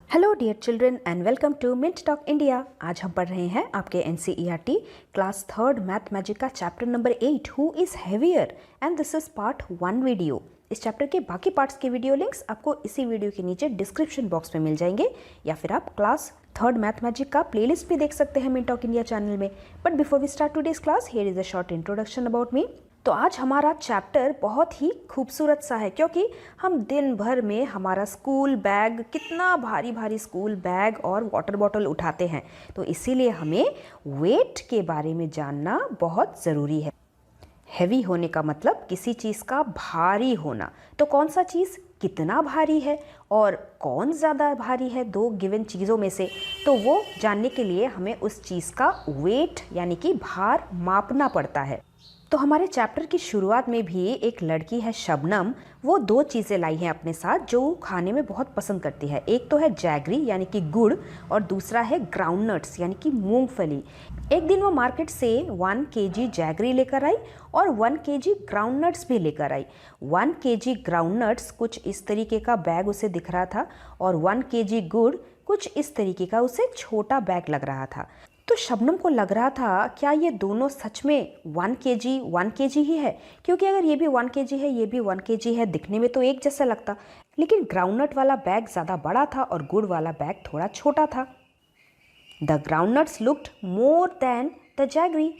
Hello dear children and welcome to Mint talk India. आज हम पढ़ रहे हैं आपके NCERT class third math magic का chapter number 8 who is heavier and this is part 1 video. इस चैप्टर के बाकी पार्ट्स के वीडियो लिंक्स आपको इसी वीडियो के नीचे डिस्क्रिप्शन बॉक्स में मिल जाएंगे, या फिर आप क्लास थर्ड मैथ मैजिक का प्लेलिस्ट भी देख सकते हैं मिंट टॉक इंडिया चैनल में। But before we start today's class, here is a short introduction about me. तो आज हमारा चैप्टर बहुत ही खूबसूरत सा है, क्योंकि हम दिन भर में हमारा स्कूल बैग, कितना भारी भारी स्कूल बैग और वाटर बॉटल उठाते हैं, तो इसीलिए हमें वेट के बारे में जानना बहुत ज़रूरी है। हैवी होने का मतलब किसी चीज़ का भारी होना। तो कौन सा चीज़ कितना भारी है और कौन ज़्यादा भारी है दो गिवन चीज़ों में से, तो वो जानने के लिए हमें उस चीज़ का वेट यानी कि भार मापना पड़ता है। तो हमारे चैप्टर की शुरुआत में भी एक लड़की है शबनम, वो दो चीज़ें लाई हैं अपने साथ जो खाने में बहुत पसंद करती है। एक तो है जैगरी यानी कि गुड़, और दूसरा है ग्राउंडनट्स यानी कि मूंगफली। एक दिन वो मार्केट से 1 केजी जैगरी लेकर आई और 1 केजी ग्राउंडनट्स भी लेकर आई। 1 केजी ग्राउंडनट्स कुछ इस तरीके का बैग उसे दिख रहा था और 1 केजी गुड़ कुछ इस तरीके का उसे छोटा बैग लग रहा था। तो शबनम को लग रहा था क्या ये दोनों सच में 1 केजी ही है, क्योंकि अगर ये भी 1 केजी है ये भी 1 केजी है, दिखने में तो एक जैसा लगता। लेकिन ग्राउंडनट वाला बैग ज़्यादा बड़ा था और गुड़ वाला बैग थोड़ा छोटा था। The groundnuts looked more than the jaggery.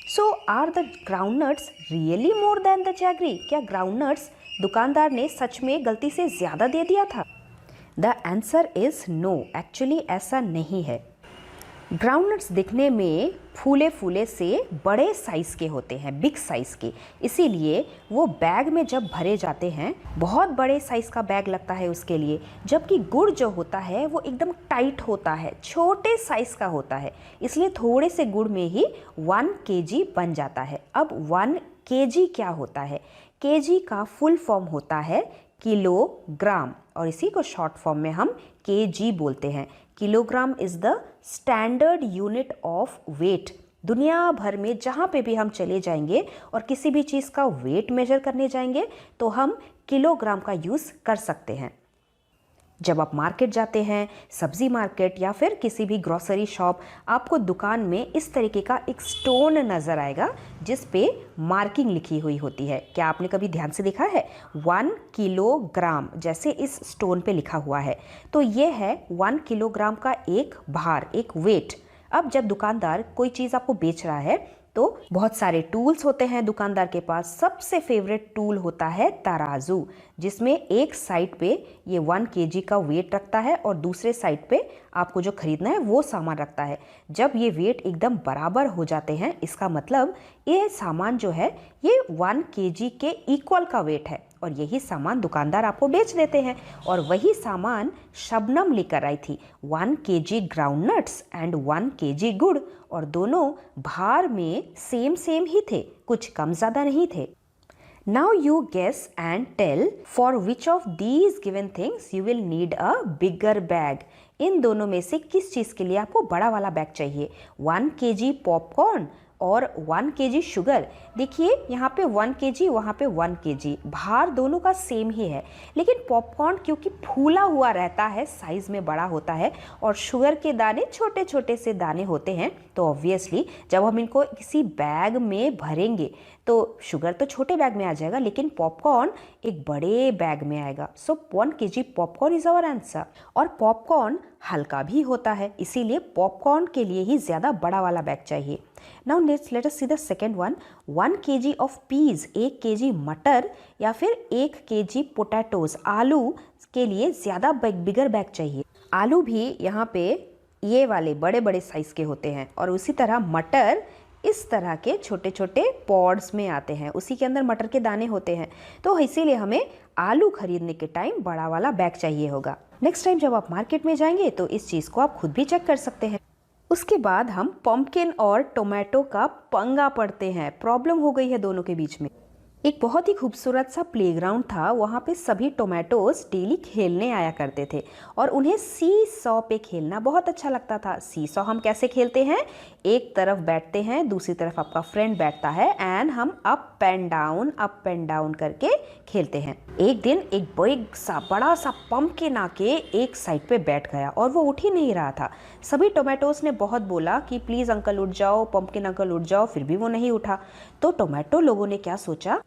So are the groundnuts really more than the jaggery? क्या ग्राउंडनट्स दुकानदार ने सच में गलती से ज़्यादा दे दिया था? The answer is no, actually ऐसा नहीं है। ग्राउंडनट्स दिखने में फूले फूले से बड़े साइज़ के होते हैं, बिग साइज़ के, इसीलिए वो बैग में जब भरे जाते हैं बहुत बड़े साइज़ का बैग लगता है उसके लिए। जबकि गुड़ जो होता है वो एकदम टाइट होता है, छोटे साइज़ का होता है, इसलिए थोड़े से गुड़ में ही 1 केजी बन जाता है। अब 1 केजी क्या होता है? केजी का फुल फॉर्म होता है किलोग्राम, और इसी को शॉर्ट फॉर्म में हम केजी बोलते हैं। Kilogram is the standard unit of weight. दुनिया भर में जहाँ पे भी हम चले जाएंगे और किसी भी चीज़ का वेट मेजर करने जाएंगे तो हम किलोग्राम का यूज़ कर सकते हैं। जब आप मार्केट जाते हैं, सब्जी मार्केट या फिर किसी भी ग्रोसरी शॉप, आपको दुकान में इस तरीके का एक स्टोन नज़र आएगा जिस पे मार्किंग लिखी हुई होती है। क्या आपने कभी ध्यान से देखा है? 1 किलोग्राम जैसे इस स्टोन पे लिखा हुआ है, तो ये है 1 किलोग्राम का एक भार, एक वेट। अब जब दुकानदार कोई चीज़ आपको बेच रहा है तो बहुत सारे टूल्स होते हैं दुकानदार के पास। सबसे फेवरेट टूल होता है तराजू, जिसमें एक साइड पे ये 1 केजी का वेट रखता है और दूसरे साइड पे आपको जो खरीदना है वो सामान रखता है। जब ये वेट एकदम बराबर हो जाते हैं, इसका मतलब ये सामान जो है ये 1 केजी के इक्वल का वेट है, और यही सामान दुकानदार आपको बेच देते हैं। और वही सामान शबनम लेकर आई थी, 1 केजी ग्राउंडनट्स एंड 1 केजी गुड़, और दोनों भार में सेम ही थे, कुछ कम ज़्यादा नहीं थे। Now you guess and tell for which of these given things you will need a bigger bag. इन दोनों में से किस चीज़ के लिए आपको बड़ा वाला बैग चाहिए? 1 केजी पॉपकॉर्न और 1 केजी शुगर। देखिए यहाँ पे 1 केजी, वहाँ पे 1 केजी, भार दोनों का सेम ही है, लेकिन पॉपकॉर्न क्योंकि फूला हुआ रहता है, साइज़ में बड़ा होता है, और शुगर के दाने छोटे छोटे से दाने होते हैं, तो ऑब्वियसली जब हम इनको किसी बैग में भरेंगे तो शुगर तो छोटे बैग में आ जाएगा, लेकिन पॉपकॉर्न एक बड़े बैग में आएगा। So 1 KG popcorn is our answer. और पॉपकॉर्न हल्का भी होता है, इसीलिए पॉपकॉर्न के लिए ही ज़्यादा बड़ा वाला बैग चाहिए। Now let us see the second one. 1 KG of peas, 1 KG मटर या फिर 1 केजी पोटैटोज, आलू के लिए ज़्यादा बिगर बैग चाहिए। आलू भी यहाँ पे ये वाले बड़े बड़े साइज़ के होते हैं, और उसी तरह मटर इस तरह के छोटे छोटे पॉड्स में आते हैं, उसी के अंदर मटर के दाने होते हैं। तो इसीलिए हमें आलू खरीदने के टाइम बड़ा वाला बैग चाहिए होगा। नेक्स्ट टाइम जब आप मार्केट में जाएंगे तो इस चीज़ को आप खुद भी चेक कर सकते हैं। उसके बाद हम पम्पकिन और टोमेटो का पंगा पड़ते हैं, प्रॉब्लम हो गई है दोनों के बीच में। एक बहुत ही खूबसूरत सा प्लेग्राउंड था, वहाँ पे सभी टोमेटोज डेली खेलने आया करते थे और उन्हें सी सॉ पे खेलना बहुत अच्छा लगता था। सी सॉ हम कैसे खेलते हैं? एक तरफ बैठते हैं, दूसरी तरफ आपका फ्रेंड बैठता है, एंड हम अप अप एंड डाउन करके खेलते हैं। एक दिन एक बड़ा सा पम्पकिन आके एक साइड पे बैठ गया और वो उठ ही नहीं रहा था। सभी टोमेटोज ने बहुत बोला कि प्लीज़ अंकल उठ जाओ, पम्पकिन अंकल उठ जाओ, फिर भी वो नहीं उठा। तो टोमेटो लोगों ने क्या सोचा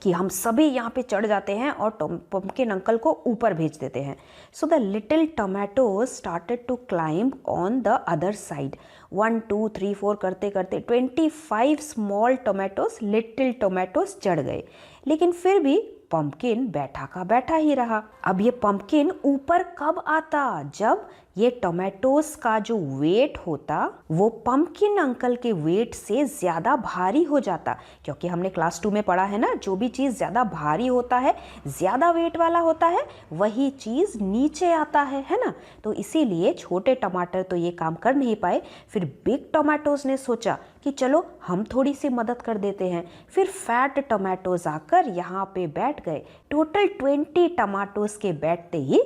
कि हम सभी यहाँ पे चढ़ जाते हैं और पम्पकिन अंकल को ऊपर भेज देते हैं। So the little tomatoes started to climb on the other side. 1 2 3 4 करते करते 25 स्मॉल टोमेटोज, लिटिल टोमेटोज चढ़ गए, लेकिन फिर भी पम्पकिन बैठा का बैठा ही रहा। अब ये पम्पकिन ऊपर कब आता? जब ये टोमेटोज का जो वेट होता वो पम्पकिन अंकल के वेट से ज़्यादा भारी हो जाता। क्योंकि हमने क्लास 2 में पढ़ा है ना, जो भी चीज़ ज़्यादा भारी होता है, ज़्यादा वेट वाला होता है, वही चीज़ नीचे आता है ना। तो इसीलिए छोटे टमाटर तो ये काम कर नहीं पाए। फिर बिग टोमेटोज ने सोचा कि चलो हम थोड़ी सी मदद कर देते हैं। फिर फैट टोमेटोज आकर यहाँ पे बैठ गए। टोटल 20 टमाटोज के बैठते ही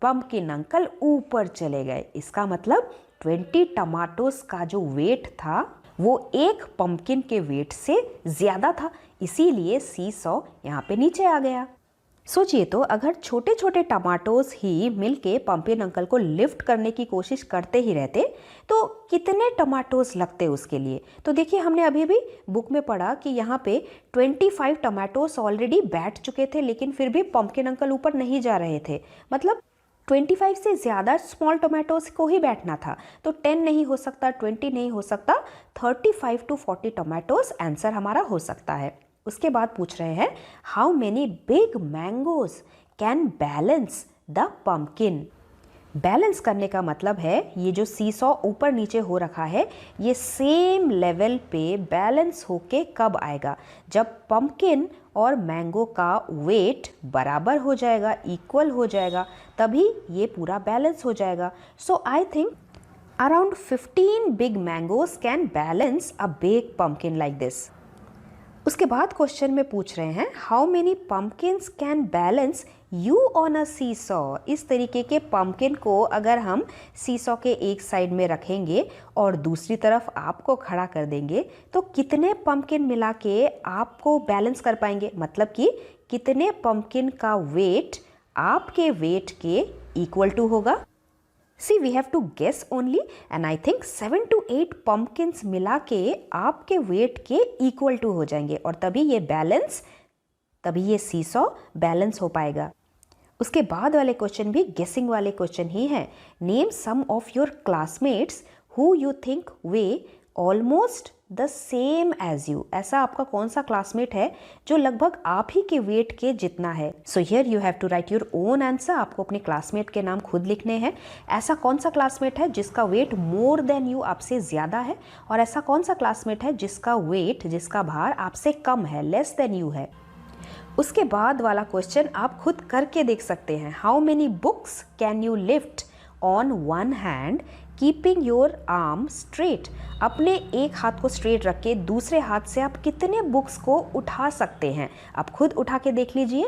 पम्पकिन अंकल ऊपर चले गए। इसका मतलब 20 टमाटोज का जो वेट था वो एक पम्पकिन के वेट से ज़्यादा था, इसीलिए सीसॉ यहाँ पे नीचे आ गया। सोचिए तो, अगर छोटे छोटे टमाटोज ही मिलके पम्पकिन अंकल को लिफ्ट करने की कोशिश करते ही रहते तो कितने टमाटोज लगते उसके लिए। तो देखिए, हमने अभी भी बुक में पढ़ा कि यहाँ पे 25 टमाटोज ऑलरेडी बैठ चुके थे, लेकिन फिर भी पम्पकिन अंकल ऊपर नहीं जा रहे थे। मतलब 25 से ज़्यादा स्मॉल टोमेटोज को ही बैठना था। तो 10 नहीं हो सकता, 20 नहीं हो सकता, 35 to 40 टोमेटोज आंसर हमारा हो सकता है। उसके बाद पूछ रहे हैं how many big mangoes can balance the pumpkin. Balance करने का मतलब है ये जो सीसॉ ऊपर नीचे हो रखा है, ये सेम लेवल पे बैलेंस होके कब आएगा? जब पम्पकिन और मैंगो का वेट बराबर हो जाएगा, इक्वल हो जाएगा, तभी ये पूरा बैलेंस हो जाएगा। So I think around 15 big mangoes can balance a big pumpkin like this. उसके बाद क्वेश्चन में पूछ रहे हैं how many pumpkins can balance you on a seesaw. इस तरीके के पम्पकिन को अगर हम सीसॉ के एक साइड में रखेंगे और दूसरी तरफ आपको खड़ा कर देंगे तो कितने पम्पकिन मिला के आपको बैलेंस कर पाएंगे? मतलब कि कितने पम्पकिन का वेट आपके वेट के इक्वल टू होगा। See, we have to guess only and I think 7 to 8 pumpkins मिला के आपके वेट के इक्वल टू हो जाएंगे और तभी ये सीसॉ बैलेंस हो पाएगा। उसके बाद वाले क्वेश्चन भी गेसिंग वाले क्वेश्चन ही हैं। Name some of your classmates who you think weigh almost the same as you. ऐसा आपका कौन सा क्लासमेट है जो लगभग आप ही के वेट के जितना है? So here you have to write your own answer. आपको अपने क्लासमेट के नाम खुद लिखने हैं। ऐसा कौन सा क्लासमेट है जिसका वेट मोर देन यू, आपसे ज़्यादा है, और ऐसा कौन सा क्लासमेट है जिसका वेट, जिसका भार आपसे कम है, लेस देन यू है। उसके बाद वाला क्वेश्चन आप खुद करके देख सकते हैं। How many books can you lift on one hand keeping your arm straight. अपने एक हाथ को स्ट्रेट रख के दूसरे हाथ से आप कितने बुक्स को उठा सकते हैं? आप खुद उठा के देख लीजिए।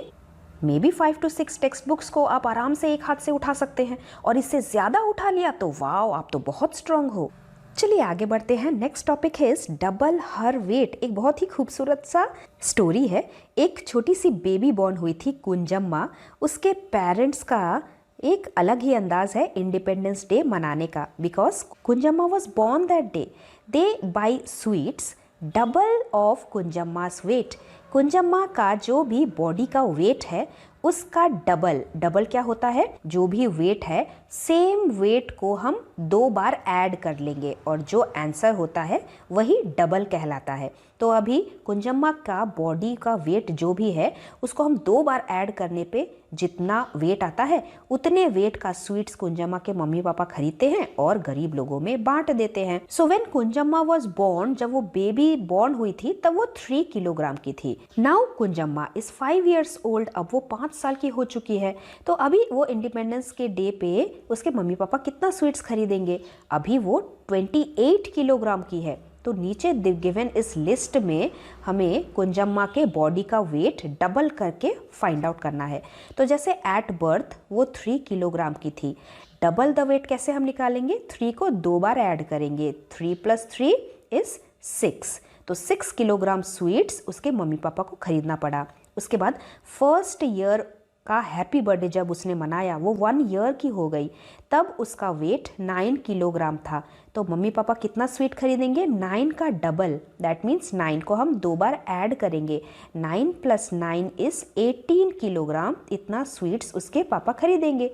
May be 5 to 6 text books को आप आराम से एक हाथ से उठा सकते हैं, और इससे ज़्यादा उठा लिया तो वाओ, आप तो बहुत स्ट्रांग हो। चलिए आगे बढ़ते हैं। नेक्स्ट टॉपिक है डबल हर वेट। एक बहुत ही खूबसूरत सा स्टोरी है। एक छोटी सी बेबी बॉर्न हुई थी, कुंजम्मा। उसके पेरेंट्स का एक अलग ही अंदाज है इंडिपेंडेंस डे मनाने का, because Kunjamma was born that day. They buy sweets double of Kunjamma's weight. Kunjamma का जो भी बॉडी का वेट है उसका डबल क्या होता है? जो भी वेट है सेम वेट को हम 2 बार ऐड कर लेंगे और जो आंसर होता है वही डबल कहलाता है। तो अभी कुंजम्मा का बॉडी का वेट जो भी है उसको हम 2 बार ऐड करने पे जितना वेट आता है उतने वेट का स्वीट्स कुंजम्मा के मम्मी पापा खरीदते हैं और गरीब लोगों में बांट देते हैं। So when Kunjamma was born, जब वो बेबी बोर्न हुई थी तब वो 3 किलोग्राम की थी। Now Kunjamma is 5 years old। अब वो 5 साल की हो चुकी है। तो अभी वो इंडिपेंडेंस के डे पे उसके मम्मी पापा कितना स्वीट्स खरीदेंगे? अभी वो 28 किलोग्राम की है। तो नीचे गिवन इस लिस्ट में हमें कुंजम्मा के बॉडी का वेट डबल करके फाइंड आउट करना है। तो जैसे एट बर्थ वो 3 किलोग्राम की थी, डबल द वेट कैसे हम निकालेंगे? 3 को 2 बार ऐड करेंगे, 3 + 3 = 6। तो 6 किलोग्राम स्वीट्स उसके मम्मी पापा को खरीदना पड़ा। उसके बाद फर्स्ट ईयर का हैप्पी बर्थडे जब उसने मनाया, वो 1 ईयर की हो गई, तब उसका वेट 9 किलोग्राम था। तो मम्मी पापा कितना स्वीट खरीदेंगे? 9 का डबल, दैट मीन्स 9 को हम 2 बार ऐड करेंगे। 9 + 9 इज 18 किलोग्राम, इतना स्वीट्स उसके पापा खरीदेंगे।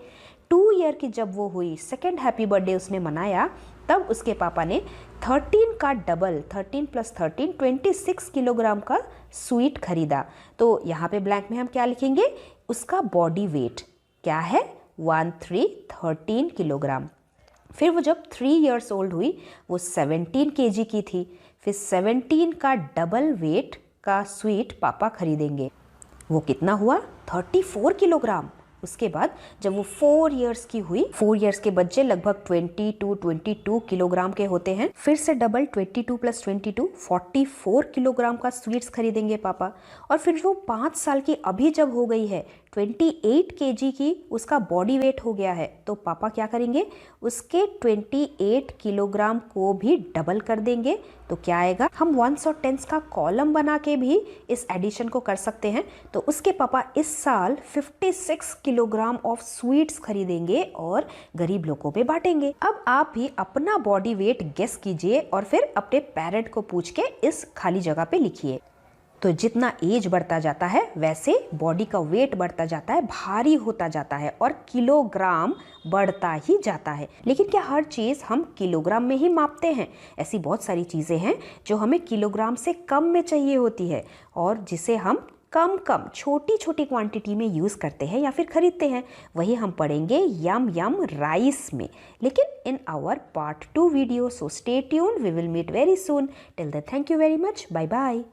2 ईयर की जब वो हुई, सेकेंड हैप्पी बर्थडे उसने मनाया, तब उसके पापा ने 13 का डबल, 13 + 13 26 किलोग्राम का स्वीट खरीदा। तो यहाँ पे ब्लैंक में हम क्या लिखेंगे? उसका बॉडी वेट क्या है? 13 किलोग्राम। फिर वो जब 3 इयर्स ओल्ड हुई, वो 17 केजी की थी। फिर 17 का डबल वेट का स्वीट पापा खरीदेंगे। वो कितना हुआ? 34 किलोग्राम। उसके बाद जब वो 4 इयर्स की हुई, 4 इयर्स के बच्चे लगभग 22 किलोग्राम के होते हैं। फिर से डबल, 22 + 22 44 किलोग्राम का स्वीट्स खरीदेंगे पापा। और फिर वो 5 साल की अभी जब हो गई है, 28 केजी की उसका बॉडी वेट हो गया है, तो पापा क्या करेंगे? उसके 28 किलोग्राम को भी डबल कर देंगे। तो क्या आएगा? हम 1s और 10s का कॉलम बना के भी इस एडिशन को कर सकते हैं। तो उसके पापा इस साल 56 किलोग्राम ऑफ स्वीट्स खरीदेंगे और गरीब लोगों पे बांटेंगे। अब आप भी अपना बॉडी वेट गेस कीजिए और फिर अपने पेरेंट को पूछ के इस खाली जगह पे लिखिए। तो जितना एज बढ़ता जाता है, वैसे बॉडी का वेट बढ़ता जाता है, भारी होता जाता है और किलोग्राम बढ़ता ही जाता है। लेकिन क्या हर चीज़ हम किलोग्राम में ही मापते हैं? ऐसी बहुत सारी चीज़ें हैं जो हमें किलोग्राम से कम में चाहिए होती है और जिसे हम कम छोटी छोटी क्वांटिटी में यूज़ करते हैं या फिर खरीदते हैं। वही हम पढ़ेंगे यम राइस में, लेकिन in our part 2 video. So stay tuned, we will meet very soon. Till then, thank you very much, bye bye.